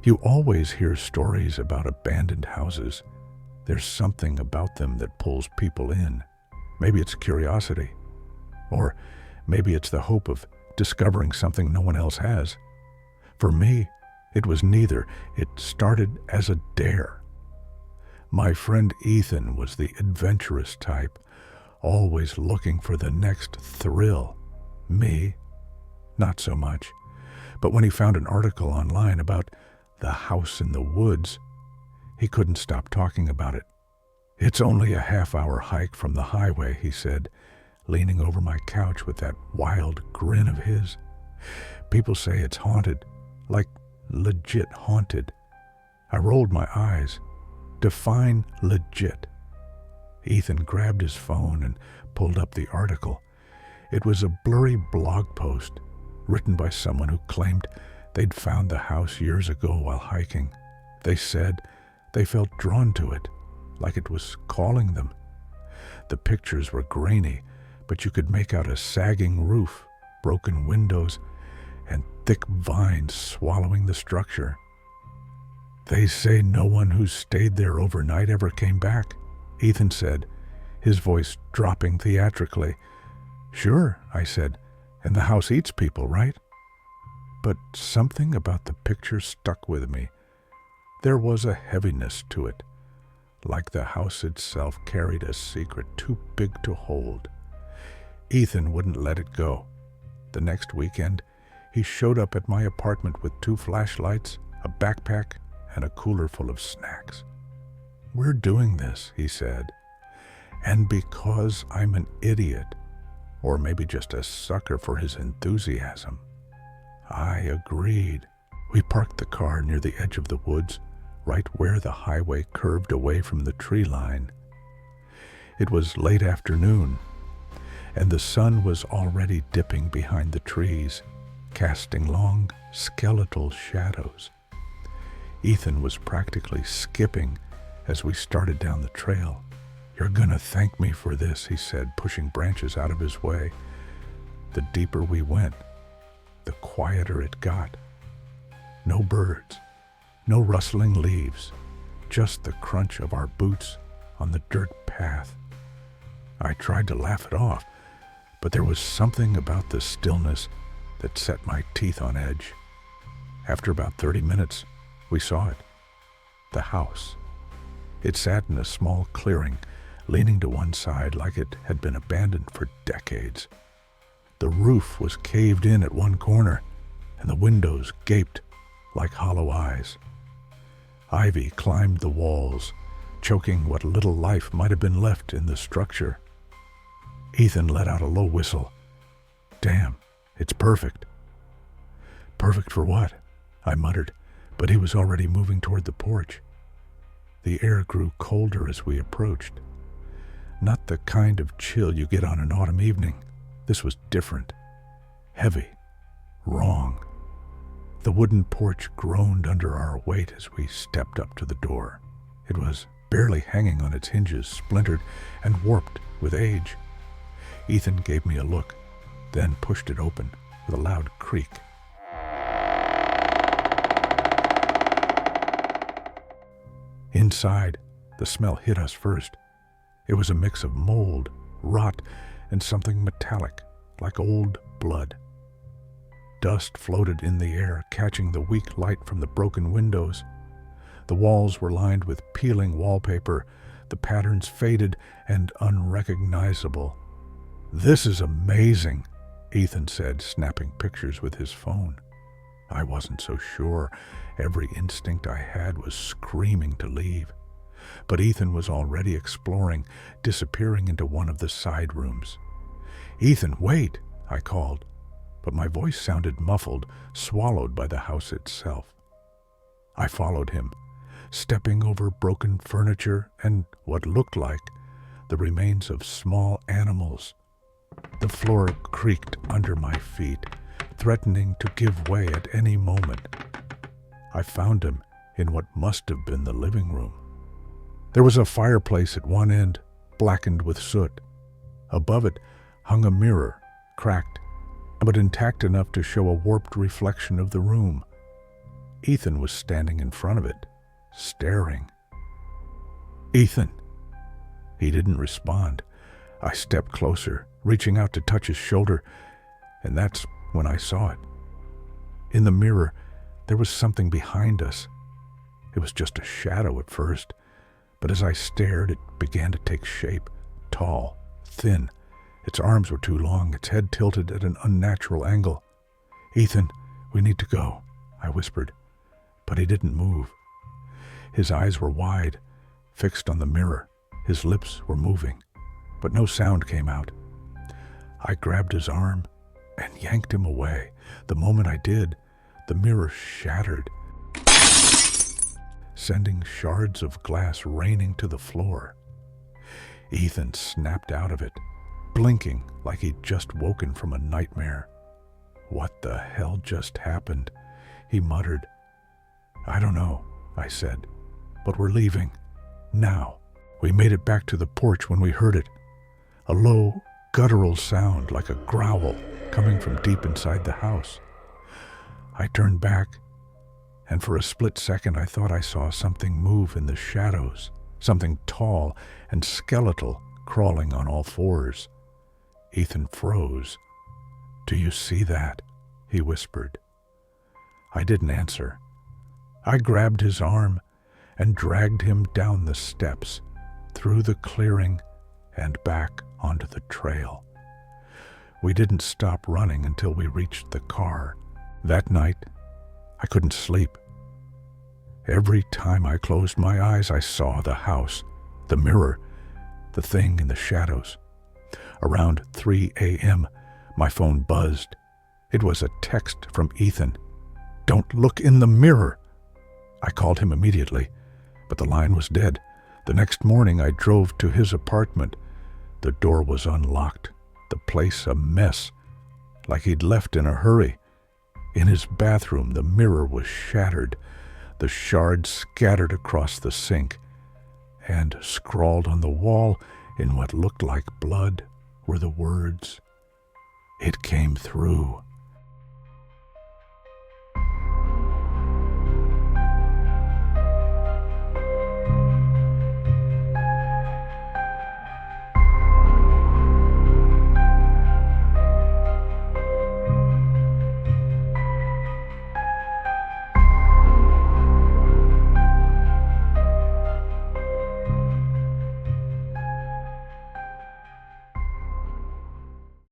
You always hear stories about abandoned houses. There's something about them that pulls people in. Maybe it's curiosity, or maybe it's the hope of discovering something no one else has. For me, it was neither. It started as a dare. My friend Ethan was the adventurous type, always looking for the next thrill. Me, not so much. But when he found an article online about the house in the woods, he couldn't stop talking about it. "It's only a half-hour hike from the highway," he said, leaning over my couch with that wild grin of his. "People say it's haunted, like legit haunted." I rolled my eyes. Define legit. Ethan grabbed his phone and pulled up the article. It was a blurry blog post written by someone who claimed they'd found the house years ago while hiking. They said they felt drawn to it, like it was calling them. The pictures were grainy, but you could make out a sagging roof, broken windows, and thick vines swallowing the structure. "They say no one who stayed there overnight ever came back," Ethan said, his voice dropping theatrically. "Sure," I said, "and the house eats people, right?" But something about the picture stuck with me. There was a heaviness to it, like the house itself carried a secret too big to hold. Ethan wouldn't let it go. The next weekend, he showed up at my apartment with 2 flashlights, a backpack, and a cooler full of snacks. "We're doing this," he said, "and because I'm an idiot, or maybe just a sucker for his enthusiasm." I agreed. We parked the car near the edge of the woods, right where the highway curved away from the tree line. It was late afternoon, and the sun was already dipping behind the trees, casting long, skeletal shadows. Ethan was practically skipping as we started down the trail. "You're gonna thank me for this," he said, pushing branches out of his way. The deeper we went, the quieter it got. No birds, no rustling leaves, just the crunch of our boots on the dirt path. I tried to laugh it off, but there was something about the stillness that set my teeth on edge. After about 30 minutes, we saw it. The house. It sat in a small clearing, leaning to one side like it had been abandoned for decades. The roof was caved in at one corner, and the windows gaped like hollow eyes. Ivy climbed the walls, choking what little life might have been left in the structure. Ethan let out a low whistle. "Damn, it's perfect." "Perfect for what?" I muttered, but he was already moving toward the porch. The air grew colder as we approached. Not the kind of chill you get on an autumn evening. This was different. Heavy. Wrong. The wooden porch groaned under our weight as we stepped up to the door. It was barely hanging on its hinges, splintered and warped with age. Ethan gave me a look, then pushed it open with a loud creak. Inside, the smell hit us first. It was a mix of mold, rot, and something metallic, like old blood. Dust floated in the air, catching the weak light from the broken windows. The walls were lined with peeling wallpaper, the patterns faded and unrecognizable. "This is amazing," Ethan said, snapping pictures with his phone. I wasn't so sure. Every instinct I had was screaming to leave. But Ethan was already exploring, disappearing into one of the side rooms. "Ethan, wait!" I called, but my voice sounded muffled, swallowed by the house itself. I followed him, stepping over broken furniture and what looked like the remains of small animals. The floor creaked under my feet, threatening to give way at any moment. I found him in what must have been the living room. There was a fireplace at one end, blackened with soot. Above it hung a mirror, cracked, but intact enough to show a warped reflection of the room. Ethan was standing in front of it, staring. "Ethan!" He didn't respond. I stepped closer, reaching out to touch his shoulder, and that's when I saw it. In the mirror, there was something behind us. It was just a shadow at first, but as I stared, it began to take shape, tall, thin. Its arms were too long, its head tilted at an unnatural angle. "Ethan, we need to go," I whispered, but he didn't move. His eyes were wide, fixed on the mirror. His lips were moving, but no sound came out. I grabbed his arm and yanked him away. The moment I did, the mirror shattered, sending shards of glass raining to the floor. Ethan snapped out of it, blinking like he'd just woken from a nightmare. "What the hell just happened?" he muttered. "I don't know," I said, "but we're leaving. Now." We made it back to the porch when we heard it. A low, guttural sound like a growl coming from deep inside the house. I turned back, and for a split second I thought I saw something move in the shadows, something tall and skeletal crawling on all fours. Ethan froze. "Do you see that?" he whispered. I didn't answer. I grabbed his arm and dragged him down the steps, through the clearing and back onto the trail. We didn't stop running until we reached the car. That night, I couldn't sleep. Every time I closed my eyes, I saw the house, the mirror, the thing in the shadows. Around 3 a.m., my phone buzzed. It was a text from Ethan. "Don't look in the mirror." I called him immediately, but the line was dead. The next morning, I drove to his apartment. The door was unlocked, the place a mess, like he'd left in a hurry. In his bathroom, the mirror was shattered, the shards scattered across the sink, and scrawled on the wall in what looked like blood were the words, "It came through."